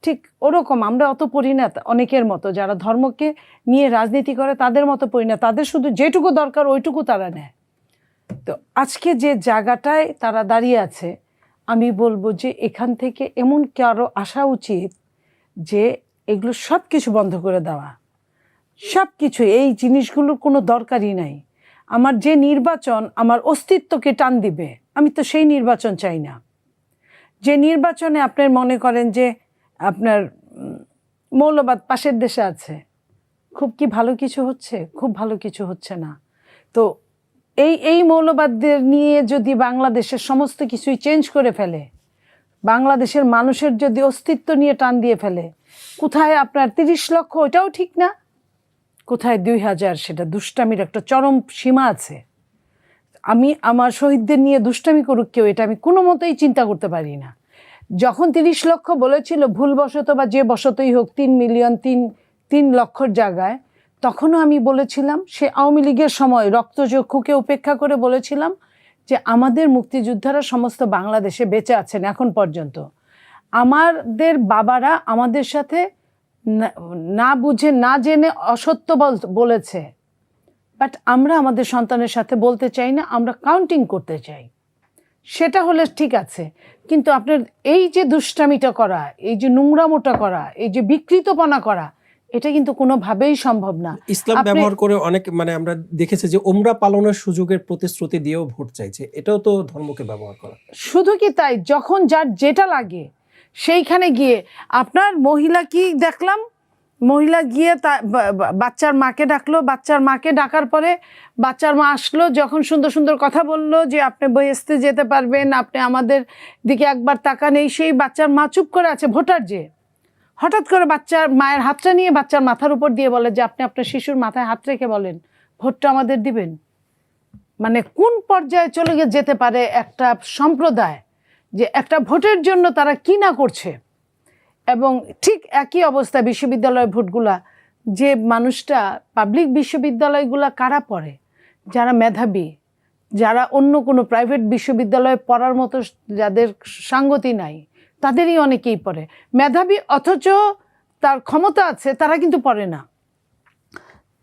ঠিক ওরকম আমরা অত পড়ি না অনেকের মতো, যারা ধর্মকে নিয়ে রাজনীতি করে তাদের মতো পড়ি না, তাদের শুধু যেটুকু দরকার ওইটুকু তারা নেয়। তো আজকে যে জায়গাটায় তারা দাঁড়িয়ে আছে, আমি বলবো যে এখান থেকে এমন কারো আসা উচিত যে এগুলো সব কিছু বন্ধ করে দেওয়া, সব কিছু, এই জিনিসগুলোর কোনো দরকারই নাই। আমার যে নির্বাচন আমার অস্তিত্বকে টান দিবে, আমি তো সেই নির্বাচন চাই না। যে নির্বাচনে আপনার মনে করেন যে আপনার মৌলবাদ পাশের দেশে আছে, খুব কি ভালো কিছু হচ্ছে? খুব ভালো কিছু হচ্ছে না। তো এই মৌলবাদদের নিয়ে যদি বাংলাদেশের সমস্ত কিছুই চেঞ্জ করে ফেলে, বাংলাদেশের মানুষের যদি অস্তিত্ব নিয়ে টান দিয়ে ফেলে, কোথায় আপনার 30 লক্ষ ওইটাও ঠিক না, কোথায় 2000, সেটা দুষ্টামির একটা চরম সীমা আছে। আমি আমার শহীদদের নিয়ে দুষ্টামি করুক কেউ, এটা আমি কোনো মতেই চিন্তা করতে পারি না। যখন 30 লক্ষ বলেছিল ভুলবশত বা যে বশতই হোক 3 মিলিয়ন 3 লক্ষর জায়গায়, তখনও আমি বলেছিলাম, সে আওয়ামী লীগের সময় রক্তচক্ষুকে উপেক্ষা করে বলেছিলাম যে আমাদের মুক্তিযোদ্ধারা সমস্ত বাংলাদেশে বেঁচে আছেন এখন পর্যন্ত। আমাদের বাবারা আমাদের সাথে না বুঝে না জেনে অসত্য বলেছে, বাট আমরা আমাদের সন্তানের সাথে বলতে চাই না, আমরা কাউন্টিং করতে চাই। সেটা হলে ঠিক আছে, কিন্তু আপনার এই যে দুষ্টামিটা করা, এই যে নোংরামোটা করা, এই যে বিকৃতপনা করা, এটা কিন্তু কোনোভাবেই সম্ভব না। ইসলাম ব্যবহার করে অনেক আমরা দেখেছি যে ওমরা পালনের সুযোগের প্রতিশ্রুতি দিয়েও ভোট চাইছে, এটাও তো ধর্মকে ব্যবহার করা। শুধু কি তাই, যখন যার যেটা লাগে সেইখানে গিয়ে আপনার মহিলা কি দেখলাম, মহিলা গিয়ে বাচ্চার মাকে ডাকলো, বাচ্চার মাকে ডাকার পরে বাচ্চার মা আসলো, যখন সুন্দর সুন্দর কথা বললো যে আপনি বেহেশতে যেতে পারবেন, আপনি আমাদের দিকে একবার তাকান, সেই বাচ্চার মা চুপ করে আছে। ভোটার যে হঠাৎ করে বাচ্চার মায়ের হাতটা নিয়ে বাচ্চার মাথার উপর দিয়ে বলে যে আপনি আপনার শিশুর মাথায় হাত রেখে বলেন ভোটটা আমাদের দিবেন। মানে কোন পর্যায়ে চলে যেতে পারে একটা সম্প্রদায়, যে একটা ভোটের জন্য তারা কি না করছে। এবং ঠিক একই অবস্থা বিশ্ববিদ্যালয়ের ভোটগুলা, যে মানুষটা পাবলিক বিশ্ববিদ্যালয়গুলা কারা পড়ে, যারা মেধাবী, যারা অন্য কোনো প্রাইভেট বিশ্ববিদ্যালয়ে পড়ার মতো যাদের সাঙ্গতি নাই, তাদেরই অনেকেই পড়ে। মেধাবী অথচ তার ক্ষমতা আছে, তারা কিন্তু পড়ে না।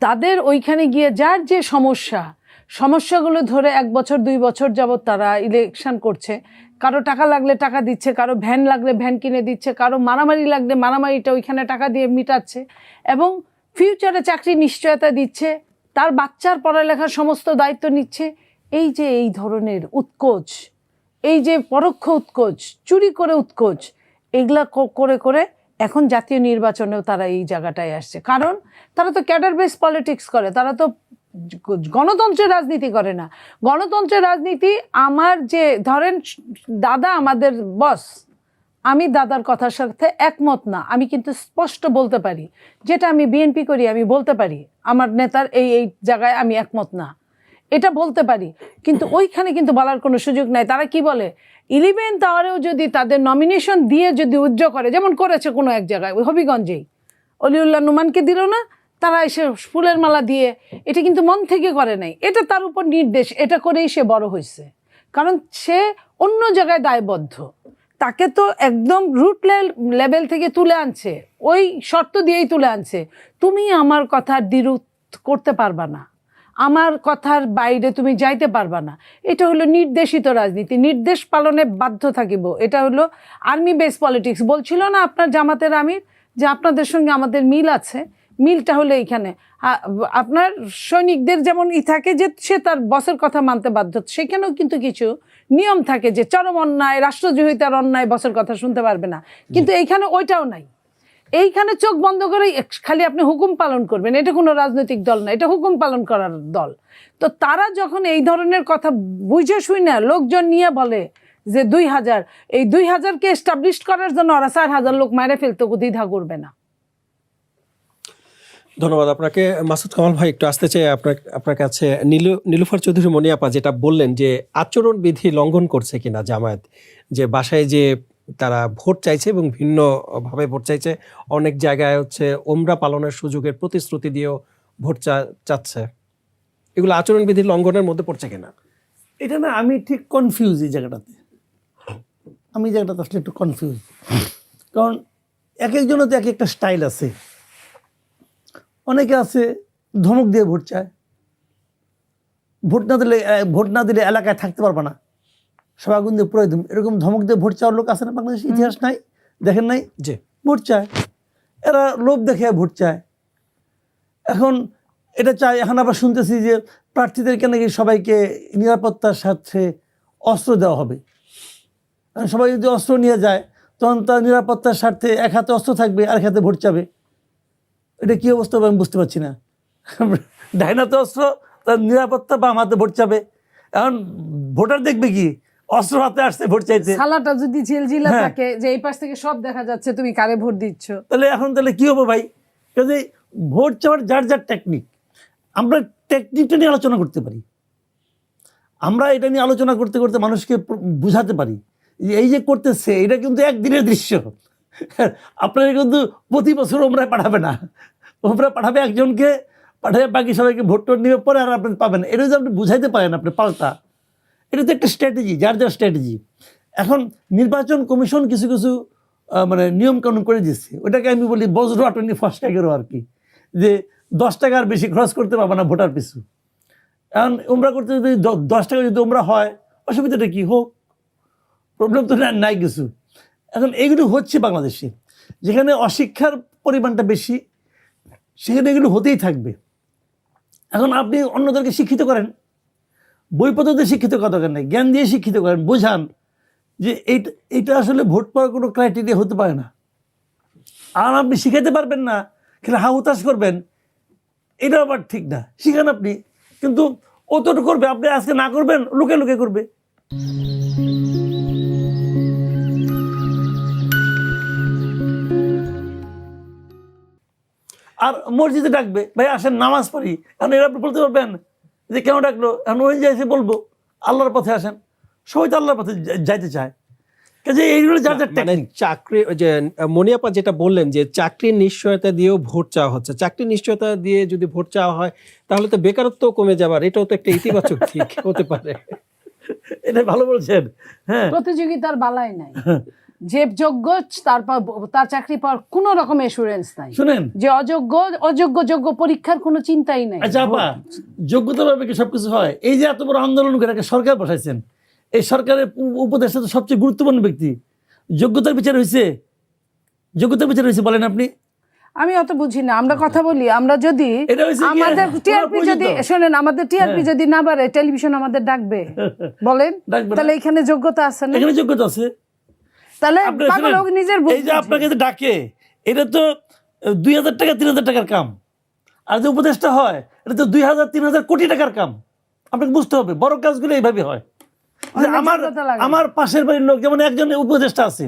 তাদের ওইখানে গিয়ে যার যে সমস্যাগুলো ধরে 1 বছর 2 বছর যাবৎ তারা ইলেকশন করছে, কারো টাকা লাগলে টাকা দিচ্ছে, কারো ভ্যান লাগলে ভ্যান কিনে দিচ্ছে, কারো মারামারি লাগলে মারামারিটা ওইখানে টাকা দিয়ে মিটাচ্ছে, এবং ফিউচারে চাকরি নিশ্চয়তা দিচ্ছে, তার বাচ্চার পড়ালেখার সমস্ত দায়িত্ব নিচ্ছে। এই যে এই ধরনের উৎকোচ, এই যে পরোক্ষ উৎকোচ, চুরি করে উৎকোচ, এগুলা করে করে এখন জাতীয় নির্বাচনেও তারা এই জায়গাটায় আসছে। কারণ তারা তো ক্যাডার বেস পলিটিক্স করে, তারা তো গণতন্ত্রের রাজনীতি করে না। গণতন্ত্রের রাজনীতি, আমার যে ধরেন দাদা আমাদের বস, আমি দাদার কথার সাথে একমত না, আমি কিন্তু স্পষ্ট বলতে পারি, যেটা আমি বিএনপি করি আমি বলতে পারি আমার নেতার এই জায়গায় আমি একমত না, এটা বলতে পারি। কিন্তু ওইখানে কিন্তু বলার কোনো সুযোগ নাই। তারা কি বলে, 11th আওয়ারেও যদি তাদের নমিনেশন দিয়ে যদি উজ্জ্ব করে, যেমন করেছে কোনো এক জায়গায় ওই হবিগঞ্জেই অলিউল্লাহ নুমানকে দিল না, তারা এসে ফুলের মালা দিয়ে, এটা কিন্তু মন থেকে করে নাই, এটা তার উপর নির্দেশ, এটা করেই সে বড় হয়েছে। কারণ সে অন্য জায়গায় দায়বদ্ধ, তাকে তো একদম রুট লেভেল থেকে তুলে আনছে, ওই শর্ত দিয়েই তুলে আনছে, তুমি আমার কথার দ্বিরুৎ করতে পারবা না, আমার কথার বাইরে তুমি যাইতে পারবা না। এটা হলো নির্দেশিত রাজনীতি, নির্দেশ পালনে বাধ্য থাকিব। এটা হলো আর্মি বেস পলিটিক্স। বলছিল না আপনার জামাতের আমির যে আপনাদের সঙ্গে আমাদের মিল আছে, মিলটা হলো এইখানে আপনার সৈনিকদের যেমন থাকে যে সে তার বসের কথা মানতে বাধ্য, সেখানেও কিন্তু কিছু নিয়ম থাকে যে চরম অন্যায়, রাষ্ট্রদ্রোহিতার অন্যায় বসের কথা শুনতে পারবে না, কিন্তু এইখানে ওইটাও নাই। এইখানে চোখ বন্ধ করে খালি আপনি হুকুম পালন করবেন, এটা কোনো রাজনৈতিক দল না, এটা হুকুম পালন করার দল। তো তারা যখন এই ধরনের কথা বুঝে শুই না লোকজন নিয়ে বলে যে 2000, এই 2000কে এস্টাবলিশ করার জন্য ওরা 4000 লোক মারে ফেলতে দ্বিধা করবে না। ধন্যবাদ আপনাকে। মাসুদ কামাল ভাই, একটু আসতে চাই আপনার কাছে। নীলুফার চৌধুরী মনিয়াপা যেটা বললেন যে আচরণবিধি লঙ্ঘন করছে কিনা জামায়াত, যে বাসায় যে তারা ভোট চাইছে এবং ভিন্নভাবে ভোট চাইছে, অনেক জায়গায় হচ্ছে ওমরা পালনের সুযোগের প্রতিশ্রুতি দিয়েও ভোট চাচ্ছে, এগুলো আচরণবিধি লঙ্ঘনের মধ্যে পড়ছে কিনা? এটা না, আমি ঠিক কনফিউজ এই জায়গাটাতে। আমি জায়গাটাতে আসলে একটু কনফিউজ, কারণ এক একজনের তো এক একটা স্টাইল আছে। অনেকে আছে ধমক দিয়ে ভোট চায়, ভোট না দিলে এলাকায় থাকতে পারবে না, সবাগুন দিয়ে পুরো একদম এরকম ধমক দিয়ে ভোট চাওয়ার লোক আছে না বাংলাদেশের ইতিহাস নাই? দেখেন নাই যে ভোট চায়, এরা লোভ দেখে ভোট চায়। এখন এটা চায়, এখন আবার শুনতেছি যে প্রার্থীদেরকে নাকি সবাইকে নিরাপত্তার সাথে অস্ত্র দেওয়া হবে। সবাই যদি অস্ত্র নিয়ে যায় তখন তার নিরাপত্তার স্বার্থে এক হাতে অস্ত্র থাকবে আর এক হাতে ভোট চাবে। এটা কী অবস্থা হবে আমি বুঝতে পারছি না। ডাইন হাতে অস্ত্র, তার নিরাপত্তা, বাম হাতে ভোট চাবে। এখন ভোটার দেখবে কি অস্ত্র হাতে আসছে ভোট চাইতে। সালাটা যদি ঝিলঝিলা থাকে যে এই পাশ থেকে সব দেখা যাচ্ছে তুমি কারে ভোট দিচ্ছ, তাহলে কি হবে ভাই? কাজে ভোট চাওয়ার যার যার টেকনিক, আমরা টেকনিকটা নিয়ে আলোচনা করতে পারি। আমরা এটা নিয়ে আলোচনা করতে করতে মানুষকে বুঝাতে পারি যে এই যে করতেছে এটা কিন্তু একদিনের দৃশ্য। আপনারা কিন্তু প্রতি বছর ওমরা পাঠাবে না, ওমরা পাঠাবে একজনকে, পাঠাবে বাকি সবাইকে ভোট টোট নিয়ে পরে আর আপনি পাবেন। এটা যদি আপনি বুঝাইতে পারেন আপনি পাল্টা, এটা তো একটা স্ট্র্যাটেজি, যার যার স্ট্র্যাটেজি। এখন নির্বাচন কমিশন কিছু কিছু মানে নিয়মকানুন করে দিচ্ছে, ওটাকে আমি বলি বজ্র 21 টাকারও আর কি, যে 10 টাকার বেশি খরচ করতে পারবে না ভোটার পিছু। এখন উমরা করতে যদি 10 টাকা যদি উমরা হয়, অসুবিধাটা কি? হোক, প্রবলেম তো নাই কিছু। এখন এইগুলো হচ্ছে বাংলাদেশে, যেখানে অশিক্ষার পরিমাণটা বেশি সেখানে এগুলো হতেই থাকবে। এখন আপনি অন্যদেরকে শিক্ষিত করেন, বই পদ্ধতিতে শিক্ষিত করা দরকার নেই, জ্ঞান দিয়ে শিক্ষিত করেন, বোঝান যে এইটা আসলে ভোট পাওয়ার কোনো ক্রাইটেরিয়া হতে পারে না। আর আপনি শিখাইতে পারবেন না, খেলে হাহুতাশ করবেন, এটা আবার ঠিক না। শিখান আপনি, কিন্তু ও তো করবে, আপনি আজকে না করবেন লুকে লুকে করবে। আর মসজিদে ডাকবে, ভাই আসেন নামাজ পড়ি, এখন এরা আপনি বলতে পারবেন যে কেন ডাকলো? এখন ওই যাইছে বলবো আল্লাহর পথে আসেন, সবাই তো আল্লাহর পথে যাইতে চায়। কাজে এইগুলো যার যার মানে চাকরি, যে মনিয়াপা যেটা বললেন যে চাকরির নিশ্চয়তা দিয়েও ভোট চাওয়া হচ্ছে, চাকরির নিশ্চয়তা দিয়ে যদি ভোট চাওয়া হয় তাহলে তো বেকারত্ব কমে যাবার, এটাও তো একটা ইতিবাচক দিক হতে পারে। এটা ভালো বলছেন। হ্যাঁ, প্রতিযোগিতার বালাই নাই, যে যোগ্য তার চাকরি পাওয়ার কোনো রকম এসুরেন্স নাই। শুনেন, যে যোগ্য পরীক্ষার কোনো চিন্তাই নাই। আচ্ছা আপা, যোগ্যতা ভাবে কি সবকিছু হয়? এই যে এত বড় আন্দোলন করে একটা সরকার বসাইছেন, এই সরকারের উপদেষ্টা তো সবচেয়ে গুরুত্বপূর্ণ ব্যক্তি, যোগ্যতার বিচার হয়েছে? যোগ্যতার বিচার হয়েছে বলেন আপনি? আমি অত বুঝি না, আমরা কথা বলি, আমরা যদি আমাদের টিআরপি যদি শোনেন, আমাদের টিআরপি যদি না বাড়ে টেলিভিশন আমাদের ডাকবে? বলেন, তাহলে এখানে যোগ্যতা আছে না? এখানে যোগ্যতা আছে, তাহলে পাগল হোক নিজের। এই যে আপনাকে ডাকে, এটা তো 2000 টাকা 3000 টাকার কাম, আর যে উপদেষ্টা হয় এটা তো 2000-3000 কোটি টাকার কাম। আপনাকে বুঝতে হবে বড় কাজগুলো এইভাবে হয়। আমার পাশের বাড়ির লোক, যেমন একজন উপদেষ্টা আছে,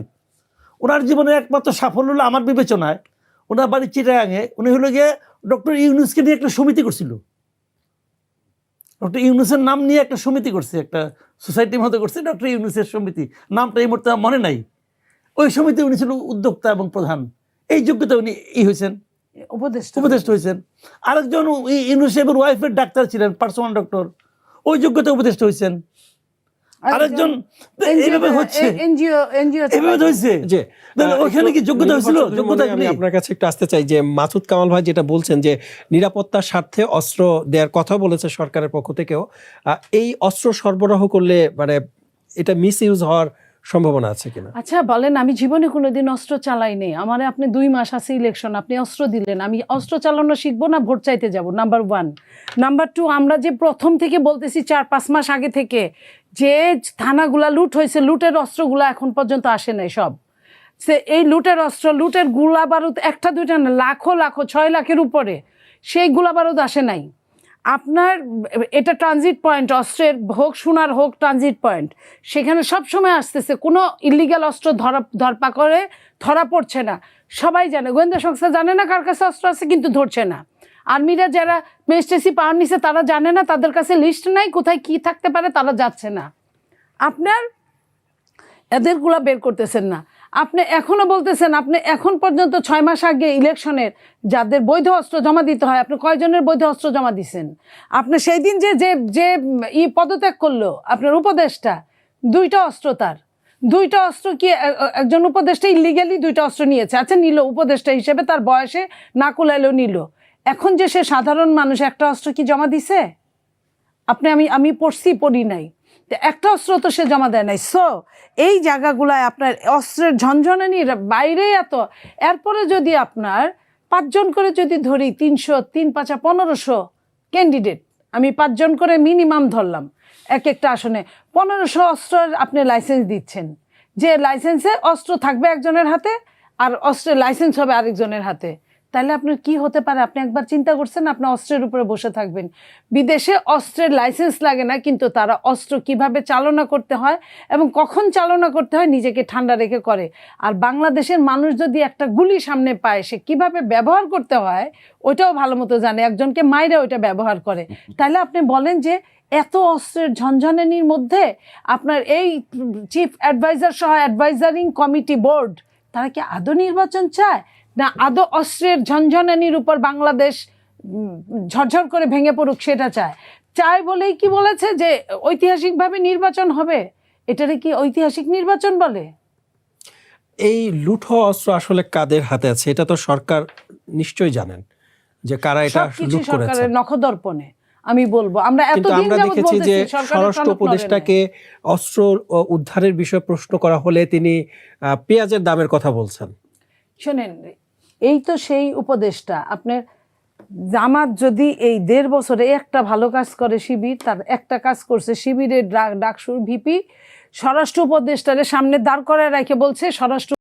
ওনার জীবনে একমাত্র সাফল্য হলো আমার বিবেচনায়, ওনার বাড়ির চিটাগাঙে উনি হলো গিয়ে ডক্টর ইউনূসকে নিয়ে একটা সমিতি করছিল। ডক্টর ইউনূসের নাম নিয়ে একটা সমিতি করছে, একটা সোসাইটির মতো করছে, ডক্টর ইউনূসের সমিতি, নামটা এই মুহূর্তে মনে নাই। ওই সমিতি উনি ছিল উদ্যোক্তা এবং প্রধান, এই যোগ্যতা উনি হয়েছেন, উপদেষ্টা হয়েছেন। আরেকজন ইউনূস সাহেবের ওয়াইফের ডাক্তার ছিলেন, পার্সোনাল ডক্টর, ওই যোগ্যতা উপদেষ্টা হয়েছেন। আরেকজন এইভাবে হচ্ছে, এইভাবে হয়েছে। যে ওখানে কি যোগ্যতা হয়েছিল? যোগ্যতা আমি আপনার কাছে একটু আসতে চাই যে মাসুদ কামাল ভাই যেটা বলছেন যে নিরাপত্তার স্বার্থে অস্ত্র দেওয়ার কথা বলেছে সরকারের পক্ষ থেকেও, এই অস্ত্র সরবরাহ করলে মানে এটা মিস ইউজ হওয়ার সম্ভাবনা আছে কিনা? আচ্ছা বলেন, আমি জীবনে কোনোদিন অস্ত্র চালাই নেই। আমারে আপনি 2 মাস আছে ইলেকশন, আপনি অস্ত্র দিলেন, আমি অস্ত্র চালানো শিখবো না ভোট চাইতে যাব? নাম্বার 1। নাম্বার 2, আমরা যে প্রথম থেকে বলতেছি 4-5 মাস আগে থেকে যে থানাগুলা লুট হয়েছে, লুটের অস্ত্রগুলা এখন পর্যন্ত আসে নাই সব। সে এই লুটের অস্ত্র, লুটের গুলা বারুদ একটা দুইটা না, লাখো 6 লাখের উপরে সেই গুলা বারুদ আসে নাই। আপনার এটা ট্রানজিট পয়েন্ট, অস্ত্রের হোক, সোনার হোক, ট্রানজিট পয়েন্ট, সেখানে সব সময় আসতেছে। কোনো ইলিগাল অস্ত্র ধরা পড়ছে না। সবাই জানে, গোয়েন্দা সংস্থা জানে না কার কাছে অস্ত্র আছে, কিন্তু ধরছে না। আর্মিরা যারা মেজিস্ট্রেসি পাওয়ার নিছে তারা জানে না, তাদের কাছে লিস্ট নাই কোথায় কি থাকতে পারে, তারা যাচ্ছে না। আপনার এদেরগুলা বের করতেছেন না। আপনি এখনো বলতেছেন আপনি এখন পর্যন্ত 6 মাস আগে ইলেকশনের যাদের বৈধ অস্ত্র জমা দিতে হয়, আপনি কয়জনের বৈধ অস্ত্র জমা দিচ্ছেন? আপনি সেই দিন যে যে যে পদত্যাগ করলো আপনার উপদেষ্টা, 2টা অস্ত্র, তার 2টা অস্ত্র কি একজন উপদেষ্টা ইলিগালি 2টা অস্ত্র নিয়েছে? আচ্ছা নিল, উপদেষ্টা হিসেবে তার বয়সে না কুলাইলেও নিল। এখন যে সে সাধারণ মানুষ, একটা অস্ত্র কি জমা দিছে? আপনি আমি পড়ি নাই, একটা অস্ত্র তো সে জমা দেয় নাই। সো এই জায়গাগুলায় আপনার অস্ত্রের ঝনঝনানির বাইরে এত, এরপরে যদি আপনার 5 জন করে যদি ধরি, 300, 3 5 1500 ক্যান্ডিডেট, আমি 5 জন করে মিনিমাম ধরলাম এক একটা আসনে, 1500 অস্ত্রের আপনি লাইসেন্স দিচ্ছেন, যে লাইসেন্সে অস্ত্র থাকবে একজনের হাতে আর অস্ত্রের লাইসেন্স হবে আরেকজনের হাতে। তাহলে আপনার কি হতে পারে? আপনি একবার চিন্তা করছেন আপনি অস্ত্রের উপরে বসে থাকবেন? বিদেশে অস্ত্রের লাইসেন্স লাগে না, কিন্তু তারা অস্ত্র কিভাবে চালনা করতে হয় এবং কখন চালনা করতে হয় নিজেকে ঠান্ডা রেখে করে। আর বাংলাদেশের মানুষ যদি একটা গুলি সামনে পায়, সে কিভাবে ব্যবহার করতে হয় ওইটাও ভালো মতো জানে, একজনকে মাইরে ওইটা ব্যবহার করে। তাহলে আপনি বলেন যে এত অস্ত্রের ঝনঝনানির মধ্যে আপনার এই চিফ অ্যাডভাইজার সহ অ্যাডভাইজারিং কমিটি বোর্ড, তারা কি আদৌ নির্বাচন চায় না আদৌ অস্ত্রের ঝনঝনানির উপর বাংলাদেশ ঝরঝর করে ভেঙে পড়ুক সেটা চায় বলেই কি বলেছে যে ঐতিহাসিকভাবে নির্বাচন হবে? এটারে কি ঐতিহাসিক নির্বাচন বলে? এই লুঠো অস্ত্র আসলে কাদের হাতে আছে এটা তো সরকার নিশ্চয়ই জানেন যে কারা এটা লুট করেছে। সরকারের নখদর্পণে আমি বলবো, আমরা কিন্তু আমরা দেখেছি যে স্বরাষ্ট্র উপদেষ্টাকে অস্ত্র উদ্ধারের বিষয়ে প্রশ্ন করা হলে তিনি পেঁয়াজের দামের কথা বলছেন। শোনেন, এই তো সেই উপদেষ্টা, আপনার জামাত যদি এই 1.5 বছরে একটা ভালো কাজ করে, শিবির তার একটা কাজ করছে, শিবিরের ডাকসুর ভিপি স্বরাষ্ট্র উপদেষ্টারে সামনে দাঁড় করায় রেখে বলছে স্বরাষ্ট্র